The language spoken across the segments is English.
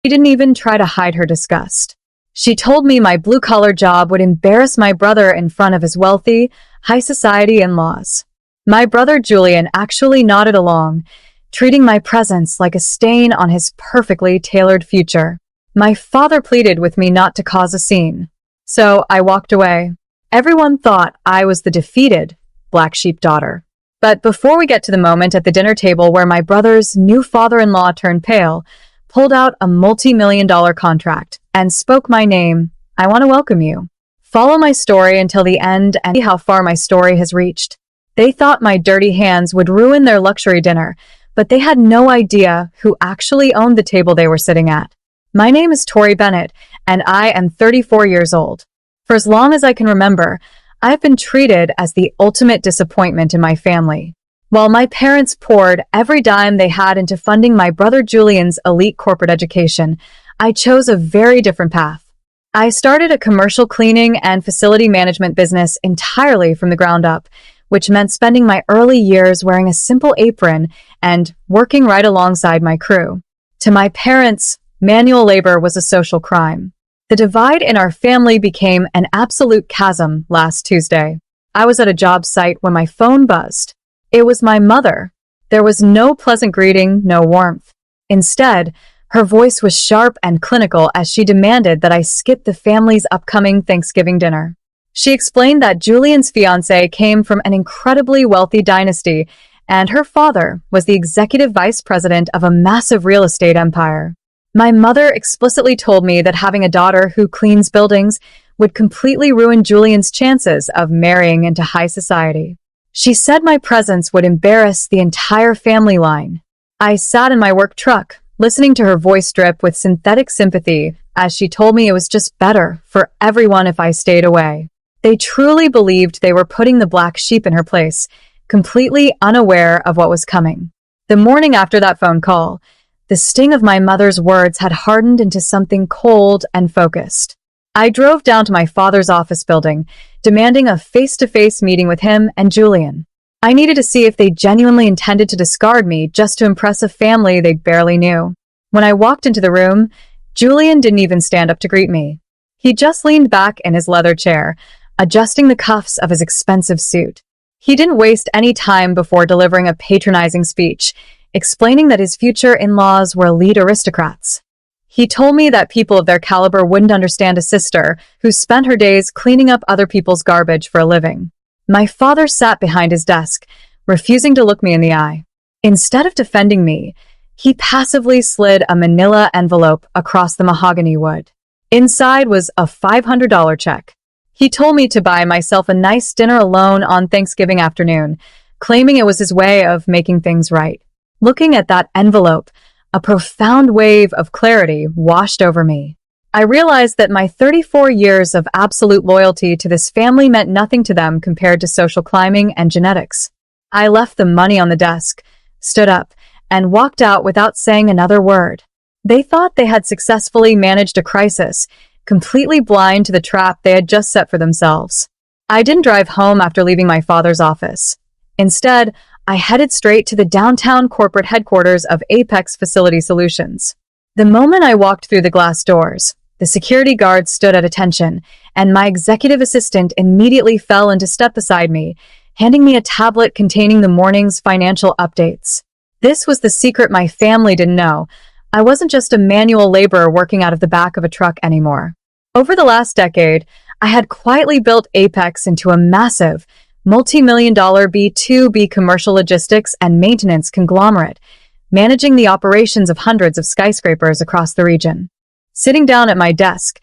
She didn't even try to hide her disgust. She told me my blue-collar job would embarrass my brother in front of his wealthy, high society in-laws. My brother Julian actually nodded along, treating my presence like a stain on his perfectly tailored future. My father pleaded with me not to cause a scene, so I walked away. Everyone thought I was the defeated black sheep daughter. But before we get to the moment at the dinner table where my brother's new father-in-law turned pale, pulled out a multi-million-dollar contract, and spoke my name, I want to welcome you. Follow my story until the end and see how far my story has reached. They thought my dirty hands would ruin their luxury dinner, but they had no idea who actually owned the table they were sitting at. My name is Tori Bennett, and I am 34 years old. For as long as I can remember, I've been treated as the ultimate disappointment in my family. While my parents poured every dime they had into funding my brother Julian's elite corporate education, I chose a very different path. I started a commercial cleaning and facility management business entirely from the ground up, which meant spending my early years wearing a simple apron and working right alongside my crew. To my parents, manual labor was a social crime. The divide in our family became an absolute chasm last Tuesday. I was at a job site when my phone buzzed. It was my mother. There was no pleasant greeting, no warmth. Instead, her voice was sharp and clinical as she demanded that I skip the family's upcoming Thanksgiving dinner. She explained that Julian's fiancé came from an incredibly wealthy dynasty, and her father was the executive vice president of a massive real estate empire. My mother explicitly told me that having a daughter who cleans buildings would completely ruin Julian's chances of marrying into high society. She said my presence would embarrass the entire family line. I sat in my work truck, listening to her voice drip with synthetic sympathy as she told me it was just better for everyone if I stayed away. They truly believed they were putting the black sheep in her place, completely unaware of what was coming. The morning after that phone call, the sting of my mother's words had hardened into something cold and focused. I drove down to my father's office building, demanding a face-to-face meeting with him and Julian. I needed to see if they genuinely intended to discard me just to impress a family they barely knew. When I walked into the room, Julian didn't even stand up to greet me. He just leaned back in his leather chair, adjusting the cuffs of his expensive suit. He didn't waste any time before delivering a patronizing speech, explaining that his future in-laws were elite aristocrats. He told me that people of their caliber wouldn't understand a sister who spent her days cleaning up other people's garbage for a living. My father sat behind his desk, refusing to look me in the eye. Instead of defending me, he passively slid a manila envelope across the mahogany wood. Inside was a $500 check. He told me to buy myself a nice dinner alone on Thanksgiving afternoon, claiming it was his way of making things right. Looking at that envelope, a profound wave of clarity washed over me. I realized that my 34 years of absolute loyalty to this family meant nothing to them compared to social climbing and genetics. I left the money on the desk, stood up, and walked out without saying another word. They thought they had successfully managed a crisis, completely blind to the trap they had just set for themselves. I didn't drive home after leaving my father's office. Instead, I headed straight to the downtown corporate headquarters of Apex Facility Solutions. The moment I walked through the glass doors, the security guard stood at attention, and my executive assistant immediately fell into step beside me, handing me a tablet containing the morning's financial updates. This was the secret my family didn't know. I wasn't just a manual laborer working out of the back of a truck anymore. Over the last decade, I had quietly built Apex into a massive, multi-million-dollar B2B commercial logistics and maintenance conglomerate, managing the operations of hundreds of skyscrapers across the region. Sitting down at my desk,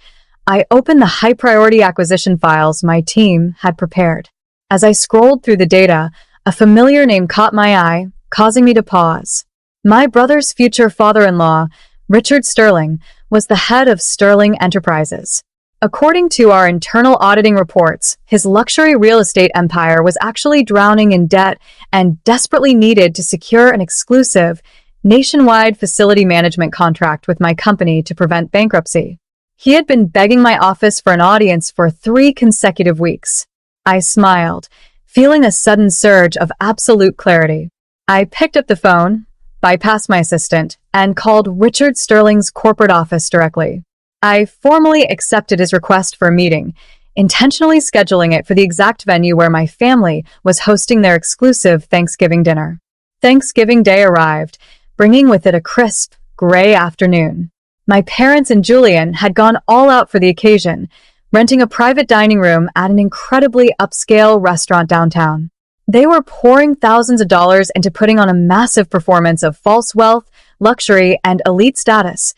I opened the high-priority acquisition files my team had prepared. As I scrolled through the data, a familiar name caught my eye, causing me to pause. My brother's future father-in-law, Richard Sterling, was the head of Sterling Enterprises. According to our internal auditing reports, his luxury real estate empire was actually drowning in debt and desperately needed to secure an exclusive, nationwide facility management contract with my company to prevent bankruptcy. He had been begging my office for an audience for 3 consecutive weeks. I smiled, feeling a sudden surge of absolute clarity. I picked up the phone, bypassed my assistant, and called Richard Sterling's corporate office directly. I formally accepted his request for a meeting, intentionally scheduling it for the exact venue where my family was hosting their exclusive Thanksgiving dinner. Thanksgiving Day arrived, bringing with it a crisp, gray afternoon. My parents and Julian had gone all out for the occasion, renting a private dining room at an incredibly upscale restaurant downtown. They were pouring thousands of dollars into putting on a massive performance of false wealth, luxury, and elite status,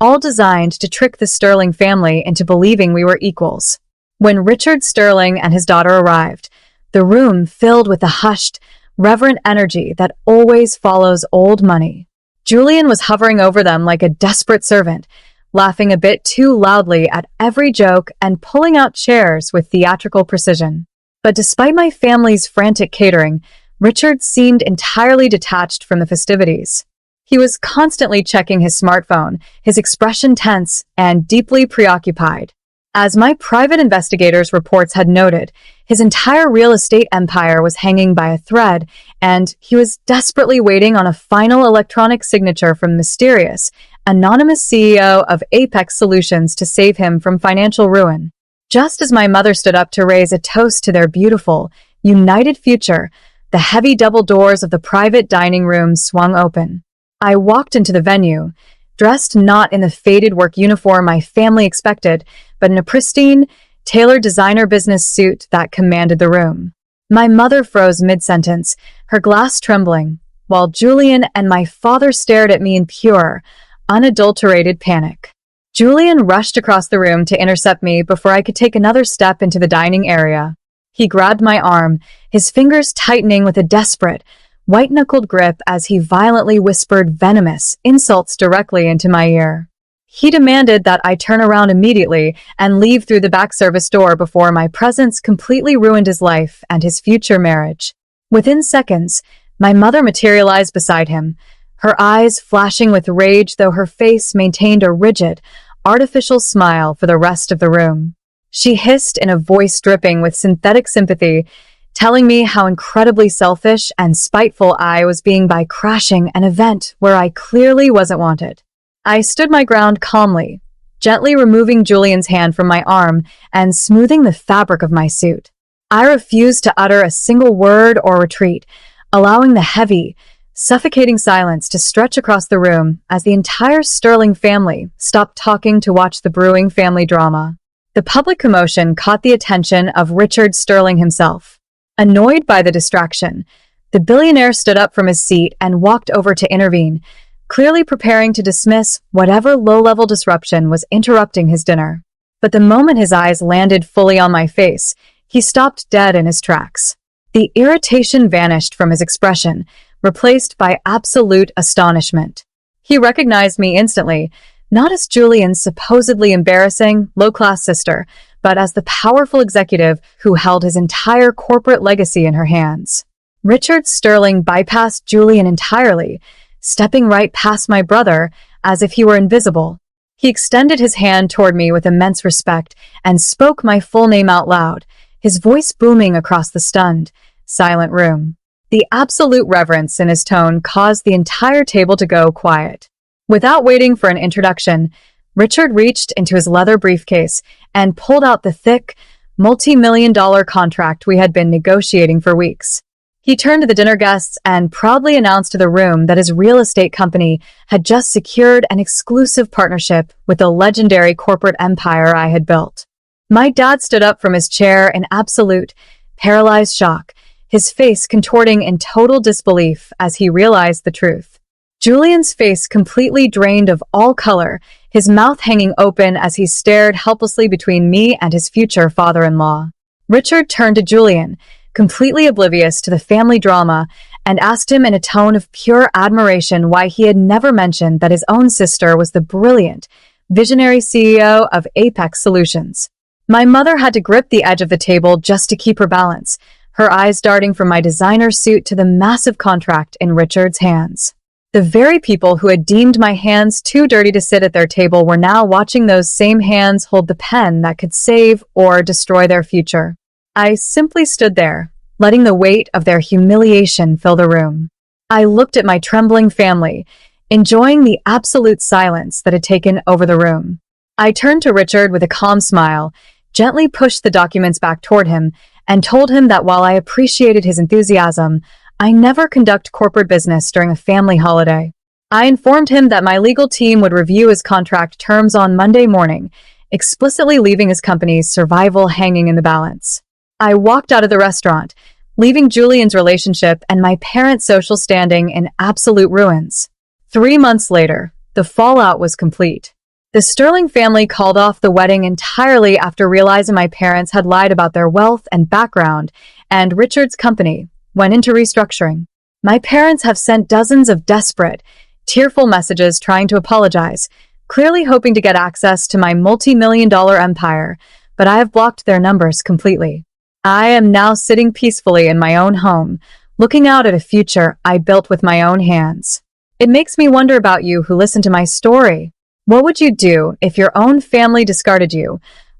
all designed to trick the Sterling family into believing we were equals. When Richard Sterling and his daughter arrived, the room filled with the hushed, reverent energy that always follows old money. Julian was hovering over them like a desperate servant, laughing a bit too loudly at every joke and pulling out chairs with theatrical precision. But despite my family's frantic catering, Richard seemed entirely detached from the festivities. He was constantly checking his smartphone, his expression tense and deeply preoccupied. As my private investigators' reports had noted, his entire real estate empire was hanging by a thread, and he was desperately waiting on a final electronic signature from the mysterious, anonymous CEO of Apex Solutions to save him from financial ruin. Just as my mother stood up to raise a toast to their beautiful, united future, the heavy double doors of the private dining room swung open. I walked into the venue, dressed not in the faded work uniform my family expected, but in a pristine, tailored designer business suit that commanded the room. My mother froze mid-sentence, her glass trembling, while Julian and my father stared at me in pure, unadulterated panic. Julian rushed across the room to intercept me before I could take another step into the dining area. He grabbed my arm, his fingers tightening with a desperate, white-knuckled grip as he violently whispered venomous insults directly into my ear. He demanded that I turn around immediately and leave through the back service door before my presence completely ruined his life and his future marriage. Within seconds, my mother materialized beside him, her eyes flashing with rage though her face maintained a rigid, artificial smile for the rest of the room. She hissed in a voice dripping with synthetic sympathy, telling me how incredibly selfish and spiteful I was being by crashing an event where I clearly wasn't wanted. I stood my ground calmly, gently removing Julian's hand from my arm and smoothing the fabric of my suit. I refused to utter a single word or retreat, allowing the heavy, suffocating silence to stretch across the room as the entire Sterling family stopped talking to watch the brewing family drama. The public commotion caught the attention of Richard Sterling himself. Annoyed by the distraction, the billionaire stood up from his seat and walked over to intervene, clearly preparing to dismiss whatever low-level disruption was interrupting his dinner. But the moment his eyes landed fully on my face, he stopped dead in his tracks. The irritation vanished from his expression, replaced by absolute astonishment. He recognized me instantly, not as Julian's supposedly embarrassing, low-class sister, but as the powerful executive who held his entire corporate legacy in her hands. Richard Sterling bypassed Julian entirely, stepping right past my brother as if he were invisible. He extended his hand toward me with immense respect and spoke my full name out loud, his voice booming across the stunned, silent room. The absolute reverence in his tone caused the entire table to go quiet. Without waiting for an introduction, Richard reached into his leather briefcase and pulled out the thick, multi-million-dollar contract we had been negotiating for weeks. He turned to the dinner guests and proudly announced to the room that his real estate company had just secured an exclusive partnership with the legendary corporate empire I had built. My dad stood up from his chair in absolute, paralyzed shock, his face contorting in total disbelief as he realized the truth. Julian's face completely drained of all color, his mouth hanging open as he stared helplessly between me and his future father-in-law. Richard turned to Julian, completely oblivious to the family drama, and asked him in a tone of pure admiration why he had never mentioned that his own sister was the brilliant, visionary CEO of Apex Solutions. My mother had to grip the edge of the table just to keep her balance, her eyes darting from my designer suit to the massive contract in Richard's hands. The very people who had deemed my hands too dirty to sit at their table were now watching those same hands hold the pen that could save or destroy their future. I simply stood there, letting the weight of their humiliation fill the room. I looked at my trembling family, enjoying the absolute silence that had taken over the room. I turned to Richard with a calm smile, gently pushed the documents back toward him, and told him that while I appreciated his enthusiasm, I never conduct corporate business during a family holiday. I informed him that my legal team would review his contract terms on Monday morning, explicitly leaving his company's survival hanging in the balance. I walked out of the restaurant, leaving Julian's relationship and my parents' social standing in absolute ruins. 3 months later, the fallout was complete. The Sterling family called off the wedding entirely after realizing my parents had lied about their wealth and background, and Richard's company went into restructuring. My parents have sent dozens of desperate, tearful messages trying to apologize, clearly hoping to get access to my multi-million-dollar empire, but I have blocked their numbers completely. I am now sitting peacefully in my own home, looking out at a future I built with my own hands. It makes me wonder about you who listen to my story. What would you do if your own family discarded you,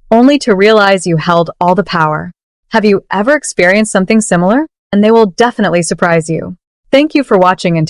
only to realize you held all the power? Have you ever experienced something similar? And they will definitely surprise you. Thank you for watching and